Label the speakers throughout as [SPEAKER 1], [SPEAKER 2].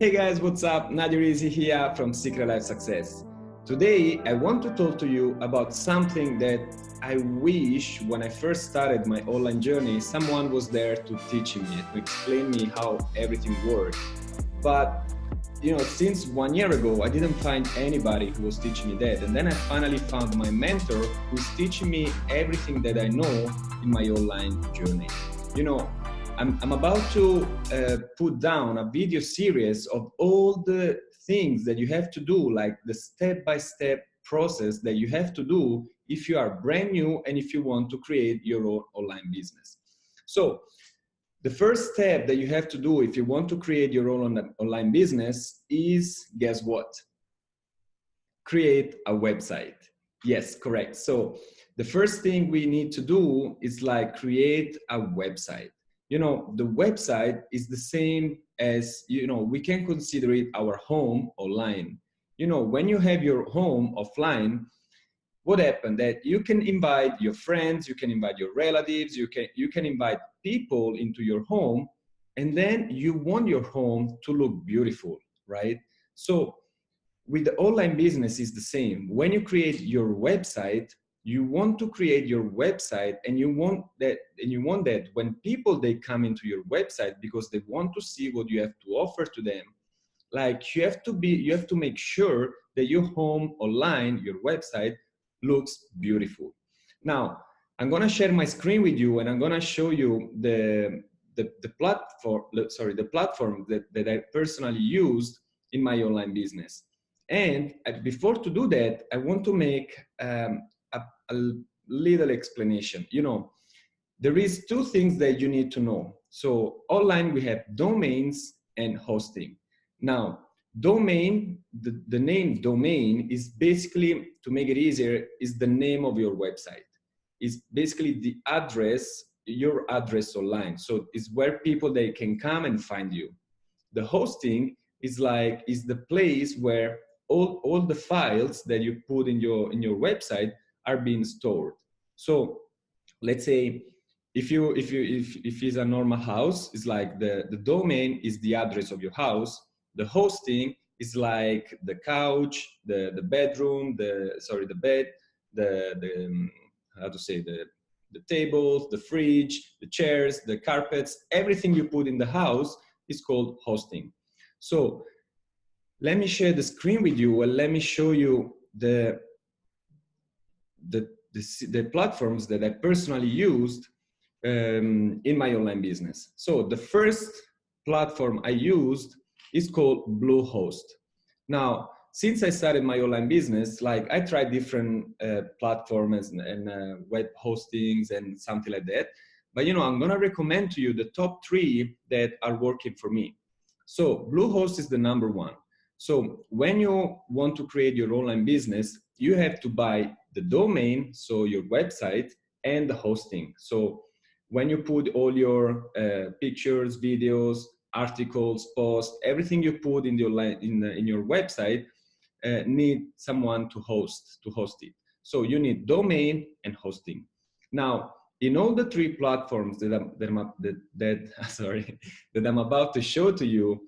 [SPEAKER 1] Hey guys, what's up? Nadio Risi here from Secret Life Success. Today, I want to talk to you about something that I wish when I first started my online journey, someone was there to teach me, to explain me how everything works. But since 1 year ago, I didn't find anybody who was teaching me that. And then I finally found my mentor who's teaching me everything that I know in my online journey. I'm about to put down a video series of all the things that you have to do, like the step-by-step process that you have to do if you are brand new and if you want to create your own online business. So the first step that you have to do if you want to create your own online business is, guess what? Create a website. Yes, correct. So the first thing we need to do is create a website. The website is the same as, we can consider it our home online. When you have your home offline, what happened? That you can invite your friends, you can invite your relatives, you can invite people into your home, and then you want your home to look beautiful, right? So with the online business is the same. When you create your website, you want to create your website and you want that when people, they come into your website because they want to see what you have to offer to them, you have to make sure that your home online, your website, looks beautiful. Now, I'm going to share my screen with you and I'm going to show you the platform that I personally used in my online business. And before to do that, I want to make a little explanation. There is two things that you need to know. So online, we have domains and hosting. Now, domain, the name domain is basically, to make it easier, is the name of your website. It's basically the address, your address online. So it's where people, they can come and find you. The hosting is the place where all the files that you put in your website are being stored. So let's say if it's a normal house, it's the domain is the address of your house. The hosting is like the couch, the bedroom, the bed, the tables, the fridge, the chairs, the carpets, everything you put in the house is called hosting. So let me share the screen with you and let me show you the platforms that I personally used in my online business. So the first platform I used is called Bluehost. Now, since I started my online business, I tried different platforms and web hostings and something like that. But I'm gonna recommend to you the top 3 that are working for me. So Bluehost is the number 1. So when you want to create your online business, you have to buy the domain, so your website, and the hosting. So when you put all your pictures, videos, articles, posts, everything you put in your website need someone to host it. So you need domain and hosting. Now, in all the 3 platforms that I'm about to show to you,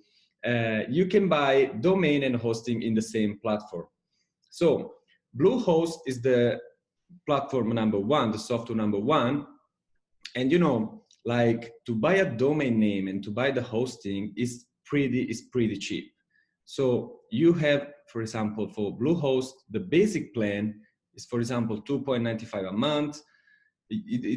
[SPEAKER 1] you can buy domain and hosting in the same platform. So Bluehost is the platform number 1, the software number 1. And to buy a domain name and to buy the hosting is pretty cheap. So you have, for example, for Bluehost, the basic plan is, for example, $2.95 a month.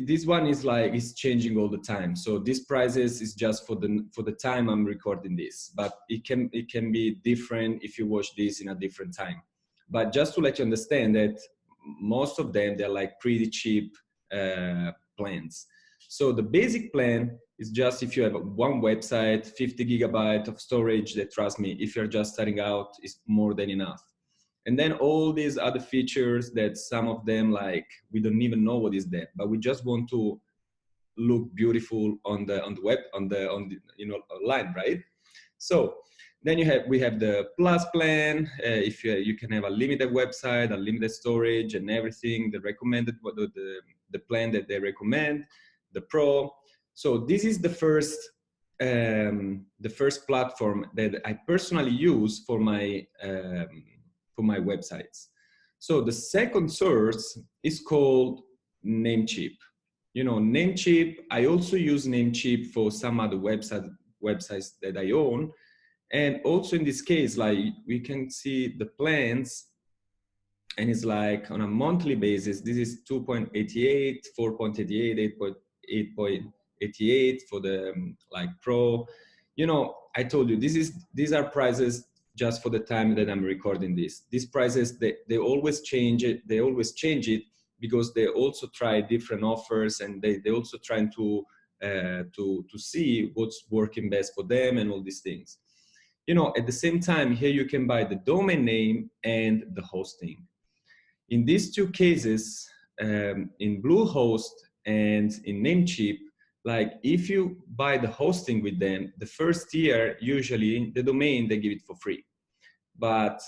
[SPEAKER 1] This one is changing all the time. So these prices is just for the time I'm recording this, but it can be different if you watch this in a different time. But just to let you understand that most of them, they're pretty cheap plans. So the basic plan is just if you have one website, 50 gigabytes of storage, that, trust me, if you're just starting out, is more than enough. And then all these other features that some of them, we don't even know what is that, but we just want to look beautiful on the web, on the online, right? So then we have the plus plan. If you can have a limited website, a limited storage, and everything. The recommended, the plan that they recommend, the pro. So this is the first the first platform that I personally use for my websites. So the second source is called Namecheap. You know, Namecheap, I also use Namecheap for some other websites that I own. And also in this case, like we can see the plans, and it's like on a monthly basis, this is 2.88, 4.88, 8.88 for the like Pro. You know, I told you, these are prices just for the time that I'm recording this. These prices, they always change it. They always change it because they also try different offers, and they also trying to see what's working best for them and all these things. You know, at the same time, here you can buy the domain name and the hosting. In these two cases, in Bluehost and in Namecheap, like if you buy the hosting with them, the first year, usually the domain, they give it for free. But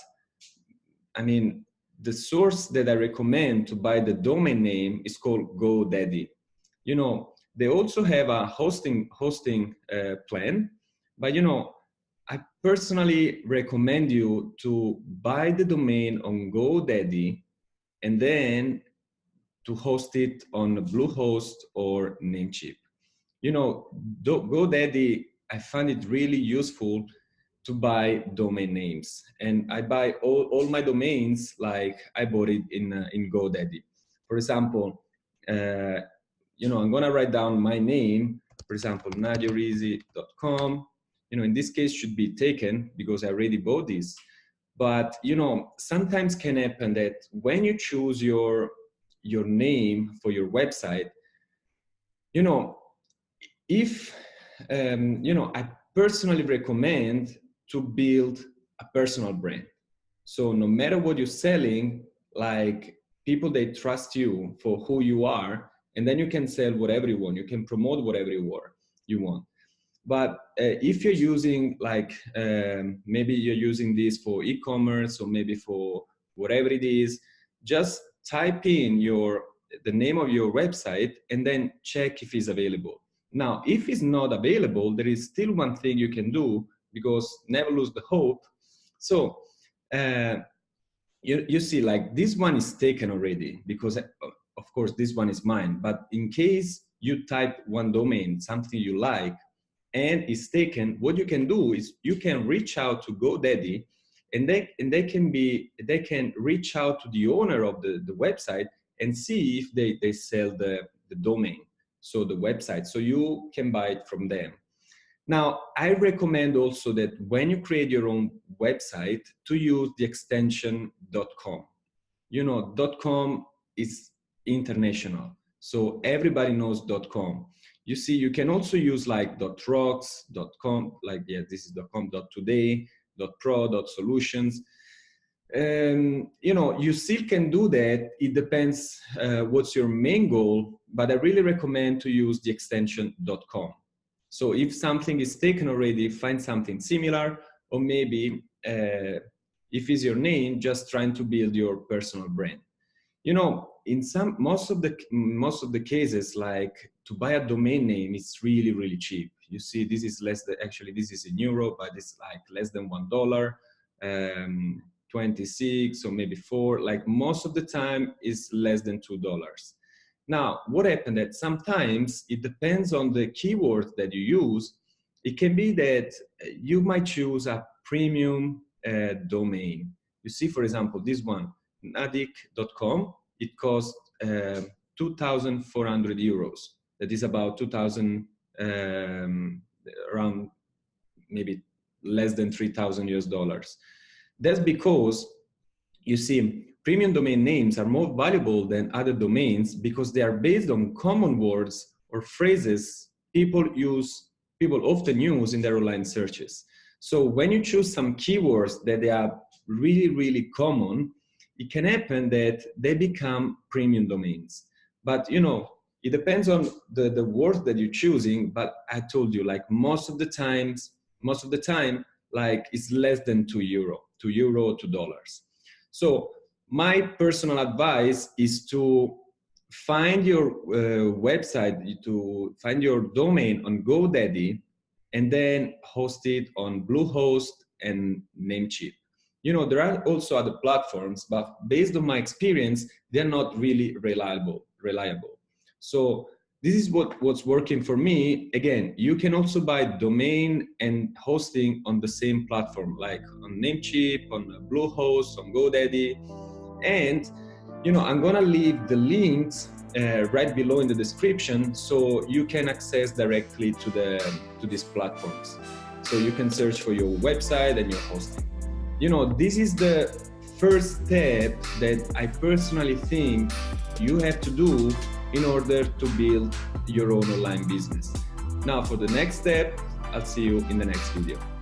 [SPEAKER 1] I mean, the source that I recommend to buy the domain name is called GoDaddy. You know, they also have a hosting plan, but you know, I personally recommend you to buy the domain on GoDaddy and then to host it on Bluehost or Namecheap. You know, GoDaddy, I find it really useful to buy domain names, and I buy all my domains like I bought it in GoDaddy. For example, you know, I'm gonna write down my name. For example, NadioRisi.com. You know, in this case should be taken because I already bought this. But you know, sometimes can happen that when you choose your name for your website, you know, if you know, I personally recommend to build a personal brand. So no matter what you're selling, like people, they trust you for who you are, and then you can sell whatever you want. You can promote whatever you want. But if you're using like, maybe you're using this for e-commerce or maybe for whatever it is, just type in the name of your website and then check if it's available. Now, if it's not available, there is still one thing you can do, because never lose the hope. So you see, like this one is taken already because of course this one is mine. But in case you type one domain, something you like, and it's taken, what you can do is you can reach out to GoDaddy, and they can reach out to the owner of the website and see if they sell the domain, so the website, so you can buy it from them. Now, I recommend also that when you create your own website to use the extension .com. You know, .com is international, so everybody knows .com. You see, you can also use like .rocks, .com, like, yeah, this is .com, .today, .pro, .solutions. You know, you still can do that. It depends what's your main goal, but I really recommend to use the extension .com. So if something is taken already, find something similar, or maybe if it's your name, just trying to build your personal brand. You know, in most of the cases, like to buy a domain name, it's really, really cheap. You see, this is less than, actually this is in euro, but it's like less than $1, 26 or maybe 4. Like most of the time is less than $2. Now, what happened that sometimes it depends on the keywords that you use. It can be that you might choose a premium domain. You see, for example, this one, nadik.com, it costs 2,400 euros. That is about 2,000, around maybe less than 3,000 US dollars. That's because, you see, premium domain names are more valuable than other domains because they are based on common words or phrases people often use in their online searches. So when you choose some keywords that they are really, really common, it can happen that they become premium domains. But you know, it depends on the words that you're choosing. But I told you, like most of the time, like it's less than €2, $2. So my personal advice is to find your website, to find your domain on GoDaddy, and then host it on Bluehost and Namecheap. You know, there are also other platforms, but based on my experience, they're not really reliable. So this is what's working for me. Again, you can also buy domain and hosting on the same platform, like on Namecheap, on Bluehost, on GoDaddy. And, you know, I'm gonna leave the links right below in the description, so you can access directly to these platforms. So you can search for your website and your hosting. You know, this is the first step that I personally think you have to do in order to build your own online business. Now, for the next step, I'll see you in the next video.